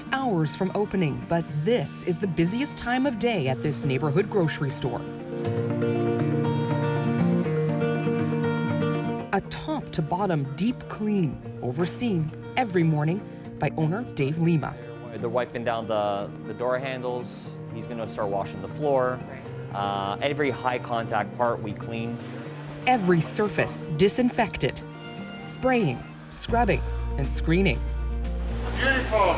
It's hours from opening, but this is the busiest time of day at this neighborhood grocery store. A top-to-bottom deep clean, overseen every morning by owner Dave Lima. They're wiping down the door handles. He's going to start washing the floor. Every high-contact part we clean. Every surface disinfected. Spraying, scrubbing, and screening. Beautiful!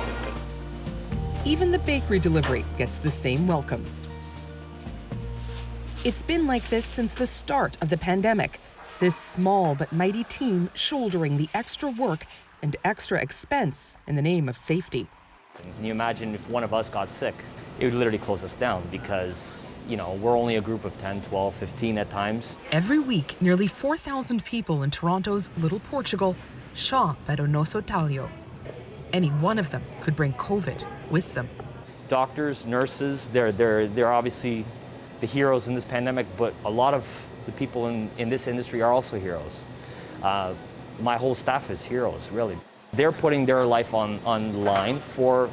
Even the bakery delivery gets the same welcome. It's been like this since the start of the pandemic. This small but mighty team shouldering the extra work and extra expense in the name of safety. Can you imagine if one of us got sick? It would literally close us down because, we're only a group of 10, 12, 15 at times. Every week, nearly 4,000 people in Toronto's Little Portugal shop at Onoso Talio. Any one of them could bring COVID with them. Doctors, nurses, they're obviously the heroes in this pandemic, but a lot of the people in this industry are also heroes. My whole staff is heroes, really. They're putting their life on line for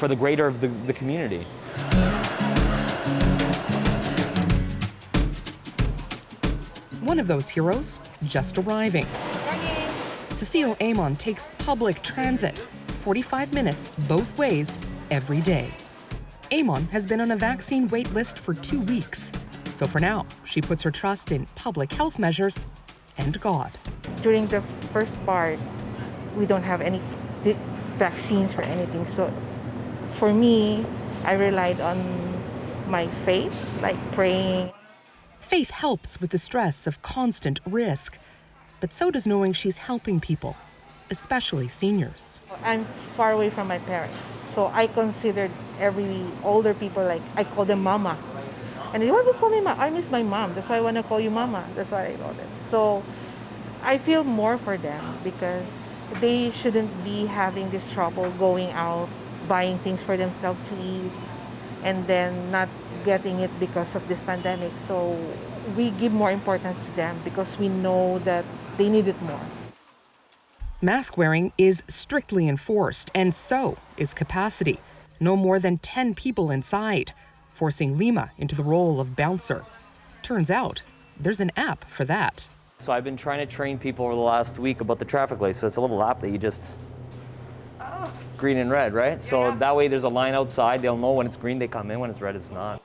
the greater of the community. One of those heroes just arriving. Cecile Amon takes public transit, 45 minutes both ways every day. Amon has been on a vaccine wait list for 2 weeks. So for now, she puts her trust in public health measures and God. During the first part, we don't have any vaccines or anything. So for me, I relied on my faith, like praying. Faith helps with the stress of constant risk, but so does knowing she's helping people, especially seniors. I'm far away from my parents, so I considered every older people, like I call them mama. And they want to call me mama. I miss my mom. That's why I want to call you mama. That's why I call them. So I feel more for them because they shouldn't be having this trouble going out, buying things for themselves to eat, and then not getting it because of this pandemic. So we give more importance to them because we know that they need it more. Mask wearing is strictly enforced, and so is capacity. No more than 10 people inside, forcing Lima into the role of bouncer. Turns out, there's an app for that. So I've been trying to train people over the last week about the traffic lights. So it's a little app that you just, green and red, right? So that way there's a line outside. They'll know when it's green, they come in. When it's red, it's not.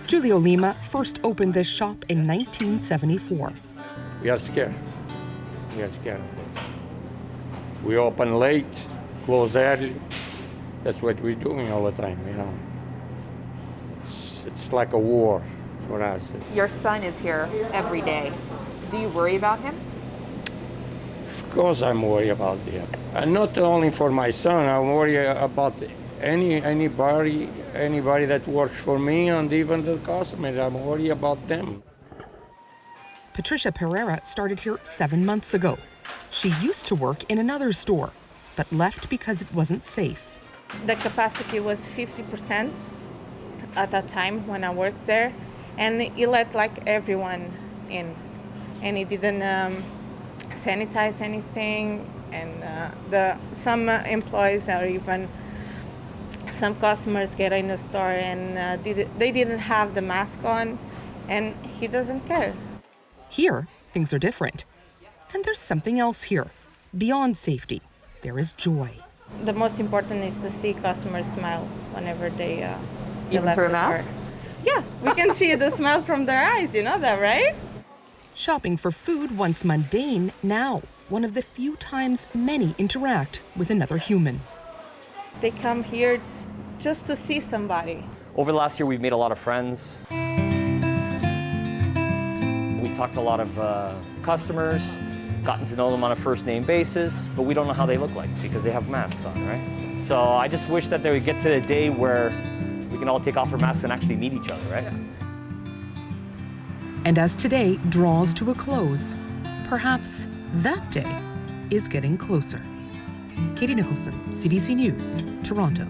Julio Lima first opened this shop in 1974. We are scared. We are scared of this. We open late, close early. That's what we're doing all the time, It's like a war for us. Your son is here every day. Do you worry about him? Of course I'm worried about him. And not only for my son, I'm worried about anybody that works for me and even the customers. I'm worried about them. Patricia Pereira started here 7 months ago. She used to work in another store, but left because it wasn't safe. The capacity was 50% at that time when I worked there, and he let everyone in, and he didn't sanitize anything, and some employees or even some customers get in the store and they didn't have the mask on, and he doesn't care. Here, things are different. And there's something else here. Beyond safety, there is joy. The most important is to see customers smile whenever they Even left through a the mask? door. Yeah, we can see the smile from their eyes, you know that, right? Shopping for food once mundane, now one of the few times many interact with another human. They come here just to see somebody. Over the last year, we've made a lot of friends. We talked to a lot of customers, gotten to know them on a first name basis, but we don't know how they look like because they have masks on, right? So I just wish that they would get to the day where we can all take off our masks and actually meet each other, right? And as today draws to a close, perhaps that day is getting closer. Katie Nicholson, CBC News, Toronto.